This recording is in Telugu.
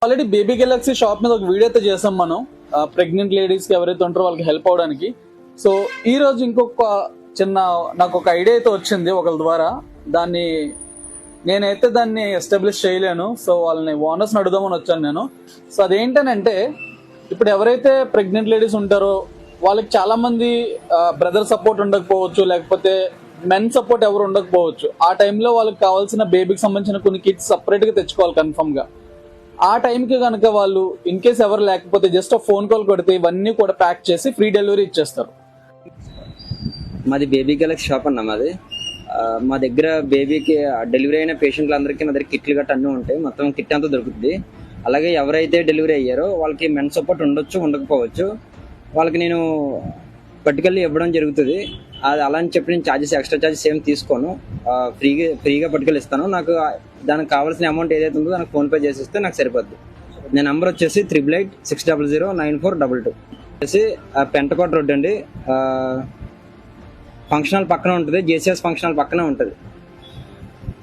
ఆల్రెడీ బేబీ గెలాక్సీ షాప్ మీద ఒక వీడియో అయితే చేసాం మనం, ప్రెగ్నెంట్ లేడీస్ కి ఎవరైతే ఉంటారో వాళ్ళకి హెల్ప్ అవడానికి. సో ఈ రోజు ఇంకొక చిన్న నాకు ఒక ఐడియా అయితే వచ్చింది ఒకరి ద్వారా. నేనైతే దాన్ని ఎస్టాబ్లిష్ చేయలేను. సో వాళ్ళని ఓనర్స్ అడుగుదామని వచ్చాను నేను. సో అదేంటనంటే, ఇప్పుడు ఎవరైతే ప్రెగ్నెంట్ లేడీస్ ఉంటారో వాళ్ళకి చాలా మంది బ్రదర్ సపోర్ట్ ఉండకపోవచ్చు, లేకపోతే మెన్ సపోర్ట్ ఎవరు ఉండకపోవచ్చు. ఆ టైంలో వాళ్ళకి కావాల్సిన బేబీకి సంబంధించిన కొన్ని కిట్స్ సపరేట్ గా తెచ్చుకోవాలి కన్ఫర్మ్ గా. ఆ టైంకి కనుక వాళ్ళు ఇన్ కేస్ ఎవరు లేకపోతే జస్ట్ ఫోన్ కాల్ కొడితే ఇవన్నీ కూడా ప్యాక్ చేసి ఫ్రీ డెలివరీ ఇచ్చేస్తారు. మాది బేబీ గెలాక్సీ షాప్ అన్న. మా దగ్గర బేబీకి డెలివరీ అయిన పేషెంట్లందరికీ మా దగ్గర కిట్లు గట్ట అన్నీ ఉంటాయి. మొత్తం కిట్ అంతా దొరుకుతుంది. అలాగే ఎవరైతే డెలివరీ అయ్యారో వాళ్ళకి మెన్ సపోర్ట్ ఉండొచ్చు, ఉండకపోవచ్చు. వాళ్ళకి నేను పట్టుకెళ్ళి ఇవ్వడం జరుగుతుంది. అది అలా అని చెప్పి నేను ఎక్స్ట్రా ఛార్జెస్ ఏం తీసుకోను. ఫ్రీగా పట్టుకెళ్ళి ఇస్తాను. నాకు దానికి కావాల్సిన అమౌంట్ ఏదైతే ఉందో నాకు ఫోన్పే చేసిస్తే నాకు సరిపోద్ది. నేను నెంబర్ వచ్చేసి 8886009422 వచ్చేసి పెంటకోట రోడ్ అండి. ఫంక్షనల్ పక్కన ఉంటుంది, జేసీఎస్ ఫంక్షనల్ పక్కనే ఉంటుంది.